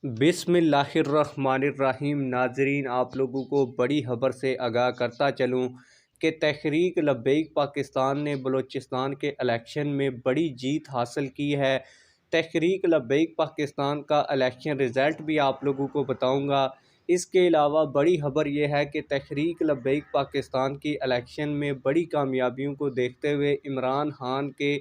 बिस्मिल्लाहिर्रहमानिर्रहीम। नाजरीन, आप लोगों को बड़ी खबर से आगाह करता चलूँ कि तहरीक लब्बैक पाकिस्तान ने बलूचिस्तान के इलेक्शन में बड़ी जीत हासिल की है। तहरीक लब्बैक पाकिस्तान का इलेक्शन रिज़ल्ट भी आप लोगों को बताऊंगा। इसके अलावा बड़ी खबर यह है कि तहरीक लब्बैक पाकिस्तान की इलेक्शन में बड़ी कामयाबियों को देखते हुए इमरान खान के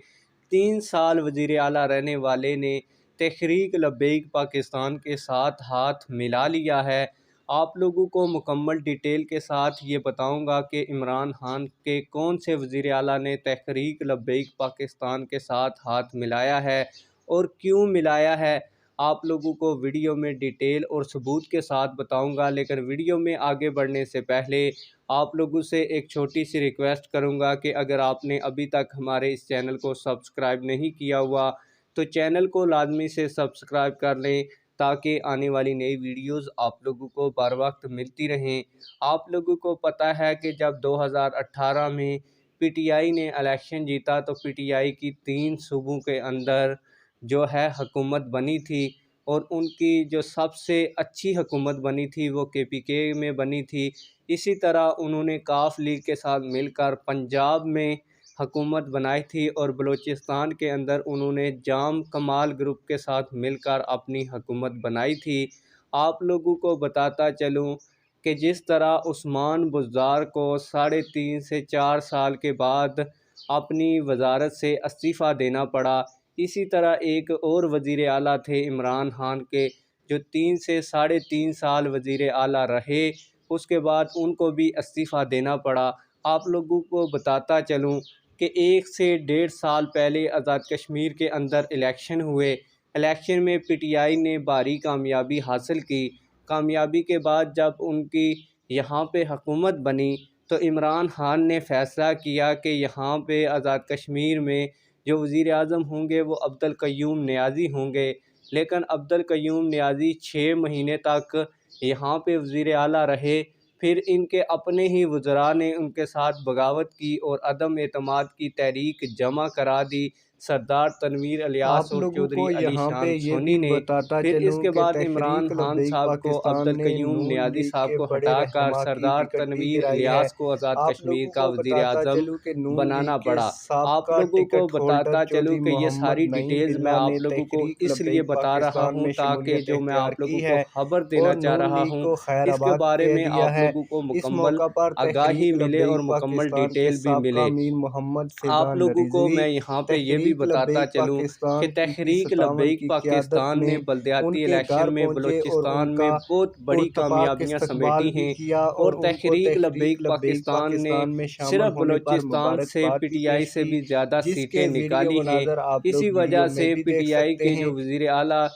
3 साल वज़ीर आला रहने वाले ने तहरीक लब्बैक पाकिस्तान के साथ हाथ मिला लिया है। आप लोगों को मुकम्मल डिटेल के साथ ये बताऊंगा कि इमरान खान के कौन से वज़ीर आला ने तहरीक लब्बैक पाकिस्तान के साथ हाथ मिलाया है और क्यों मिलाया है। आप लोगों को वीडियो में डिटेल और सबूत के साथ बताऊंगा। लेकिन वीडियो में आगे बढ़ने से पहले आप लोगों से एक छोटी सी रिक्वेस्ट करूंगा कि अगर आपने अभी तक हमारे इस चैनल को सब्सक्राइब नहीं किया हुआ तो चैनल को लाजमी से सब्सक्राइब कर लें ताकि आने वाली नई वीडियोस आप लोगों को बर वक्त मिलती रहें। आप लोगों को पता है कि जब 2018 में पीटीआई ने इलेक्शन जीता तो पीटीआई की 3 सूबों के अंदर जो है हुकूमत बनी थी और उनकी जो सबसे अच्छी हुकूमत बनी थी वो केपीके में बनी थी। इसी तरह उन्होंने काफ लीग के साथ मिलकर पंजाब में हुकूमत बनाई थी और बलूचिस्तान के अंदर उन्होंने जाम कमाल ग्रुप के साथ मिलकर अपनी हुकूमत बनाई थी। आप लोगों को बताता चलूँ कि जिस तरह उस्मान बुज़दार को 3.5 से 4 साल के बाद अपनी वजारत से इस्तीफ़ा देना पड़ा, इसी तरह एक और वज़ीर आला थे इमरान खान के जो 3 से 3.5 साल वज़ीर आला रहे, उसके बाद उनको भी इस्तीफ़ा देना पड़ा। आप लोगों को बताता चलूँ कि 1 से 1.5 साल पहले आज़ाद कश्मीर के अंदर इलेक्शन हुए। इलेक्शन में पीटीआई ने भारी कामयाबी हासिल की। कामयाबी के बाद जब उनकी यहाँ पे हुकूमत बनी तो इमरान खान ने फ़ैसला किया कि यहाँ पे आज़ाद कश्मीर में जो वज़ीर आज़म होंगे वो अब्दुल क़य्यूम नियाज़ी होंगे। लेकिन अब्दुल क़य्यूम नियाज़ी 6 महीने तक यहाँ पे वज़ीर आला रहे। फिर इनके अपने ही वज़रा ने उनके साथ बगावत की और अदम एतमाद की तहरीक जमा करा दी सरदार तनवीर इलियास आप और लोगों चौधरी को अली यहाँ शान पे ये सोनी भी ने। बताता फिर चलूँ इसके कि बाद इमरान तहरीक खान लब्बैक साहब को पाकिस्तान अब्दुल ने क़य्यूम नून नियाज़ी लीग साहब के को बड़े हटाकर रहनुमा की सरदार टिकट भी तनवीर गिराई है। इलियास को आज़ाद आप कश्मीर लोगों का को वज़ीर बताता आज़म चलूँ कि नून लीग बनाना के पड़ा। आप साबका लोगों को टिकट होल्डर बताता चलूँ चौधरी कि ये सारी मोहम्मद नईम डिटेल्स मैं बिल्ला आप ने लोगों को तहरीक इसलिए लब्बैक बता रहा पाकिस्तान हूँ में ताकि शमूलियत जो मैं इख्तियार आप की लोगों को है खबर देना और चाह नून रहा लीग हूँ को इसके खैराबाद बारे कह में दिया आप है। लोगों को इस मुकम्मल मौका पर आगाही तहरीक मिले और लब्बैक मुकम्मल पाकिस्तान के डिटेल भी साबका मिले। अमीर मोहम्मद आप फैज़ान लोगों को रिजवी मैं यहाँ पे ये भी तहरीक बताता लब्बैक चलूँ कि पाकिस्तान तहरीक EP57 लब्बैक की क़यादत पाकिस्तान ने में बलदियाती उनके इलेक्शन घर में पहुँचे और बलूचिस्तान उनका में बहुत बड़ी पुरतपाक कामयाबियाँ इस्तकबाल समेटी भी हैं किया और और उनको तहरीक तहरीक लब्बैक लब्बैक पाकिस्तान ने पाकिस्तान में शामिल सिर्फ होने पर बलूचिस्तान से मुबारकबाद भी पीटीआई पेश से की, भी ज़्यादा सीटें जिसके वीडियो निकाली हैं। मनाज़र आप इसी लोग वजह वीडियो में से भी देख पीटीआई सकते के हैं। जो वज़ीर आला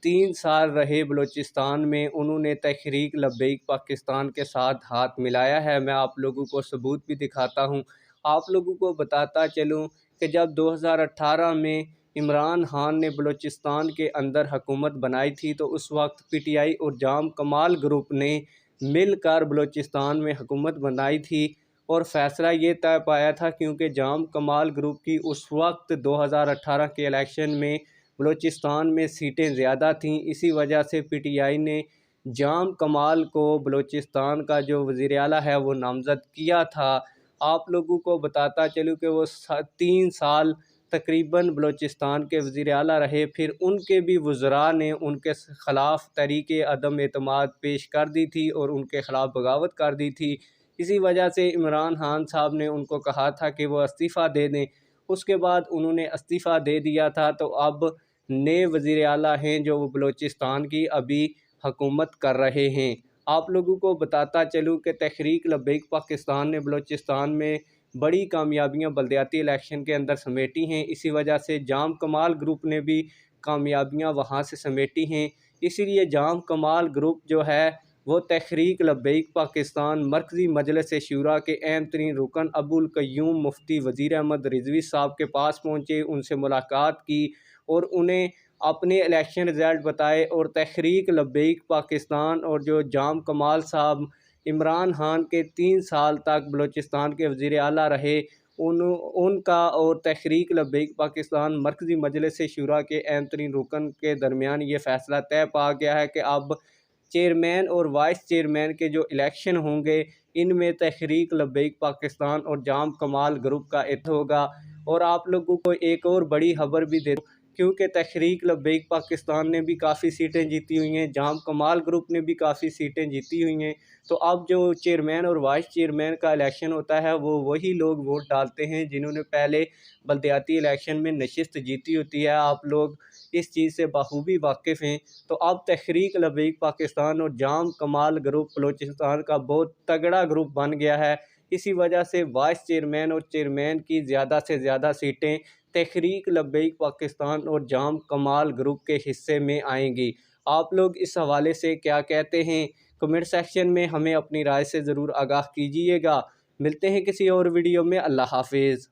3 साल रहे बलूचिस्तान में, उन्होंने तहरीक लब्बैक पाकिस्तान के साथ हाथ मिलाया है। मैं आप लोगों को सबूत भी दिखाता हूँ। आप लोगों को बताता चलूँ कि जब 2018 में इमरान खान ने बलूचिस्तान के अंदर हुकूमत बनाई थी तो उस वक्त पीटीआई और जाम कमाल ग्रुप ने मिलकर बलूचिस्तान में हुकूमत बनाई थी और फ़ैसला ये तय पाया था क्योंकि जाम कमाल ग्रुप की उस वक्त 2018 के इलेक्शन में बलूचिस्तान में सीटें ज़्यादा थीं। इसी वजह से पीटीआई ने जाम कमाल को बलूचिस्तान का जो वज़ीर आला है वो नामज़द किया था। आप लोगों को बताता चलूँ कि वो 3 साल तकरीबन बलूचिस्तान के वज़ीर आला रहे। फिर उनके भी वज़रा ने उनके ख़िलाफ़ तहरीक अदम एतमाद पेश कर दी थी और उनके ख़िलाफ़ बगावत कर दी थी। इसी वजह से इमरान खान साहब ने उनको कहा था कि वो इस्तीफ़ा दे दें। उसके बाद उन्होंने इस्तीफ़ा दे दिया था तो अब नए वज़ीर आला हैं जो वो बलूचिस्तान की अभी हुकूमत कर रहे हैं। आप लोगों को बताता चलूँ कि तहरीक लब्बैक पाकिस्तान ने बलूचिस्तान में बड़ी कामयाबियाँ बलदियाती इलेक्शन के अंदर समेटी हैं। इसी वजह से जाम कमाल ग्रुप ने भी कामयाबियाँ वहाँ से समेटी हैं। इसीलिए जाम कमाल ग्रुप जो है वो तहरीक लब्बैक पाकिस्तान मरकज़ी मजलिस शूरा के अहम तरीन रुकन अबुल क़य्यूम मुफ्ती वज़ीर अहमद रिज़वी साहब के पास पहुँचे, उनसे मुलाकात की और उन्हें अपने इलेक्शन रिज़ल्ट बताए और तहरीक लब्बैक पाकिस्तान और जो जाम कमाल साहब इमरान खान के 3 साल तक बलूचिस्तान के वज़ीर आला रहे, उनका और तहरीक लब्बैक पाकिस्तान मरकज़ी मजलिस शुरा के अहम तरीन रुकन के दरमियान ये फ़ैसला तय पा गया है कि अब चेयरमैन और वाइस चेयरमैन के जो इलेक्शन होंगे, इनमें तहरीक लब्बैक पाकिस्तान और जाम कमाल ग्रुप का होगा। और आप लोगों को एक और बड़ी खबर भी दे दूं, क्योंकि तहरीक लब्बैक पाकिस्तान ने भी काफ़ी सीटें जीती हुई हैं, जाम कमाल ग्रुप ने भी काफ़ी सीटें जीती हुई हैं। तो अब जो चेयरमैन और वाइस चेयरमैन का इलेक्शन होता है, वो वही लोग वोट डालते हैं जिन्होंने पहले बलदियाती इलेक्शन में नशिस्त जीती होती है। आप लोग इस चीज़ से बखूबी वाकिफ़ हैं। तो अब तहरीक लब्बैक पाकिस्तान और जाम कमाल ग्रुप बलूचिस्तान का बहुत तगड़ा ग्रुप बन गया है। इसी वजह से वाइस चेयरमैन और चेयरमैन की ज़्यादा से ज़्यादा सीटें तहरीक लब्बैक पाकिस्तान और जाम कमाल ग्रुप के हिस्से में आएंगी। आप लोग इस हवाले से क्या कहते हैं? कमेंट सेक्शन में हमें अपनी राय से ज़रूर आगाह कीजिएगा। मिलते हैं किसी और वीडियो में। अल्लाह हाफिज़।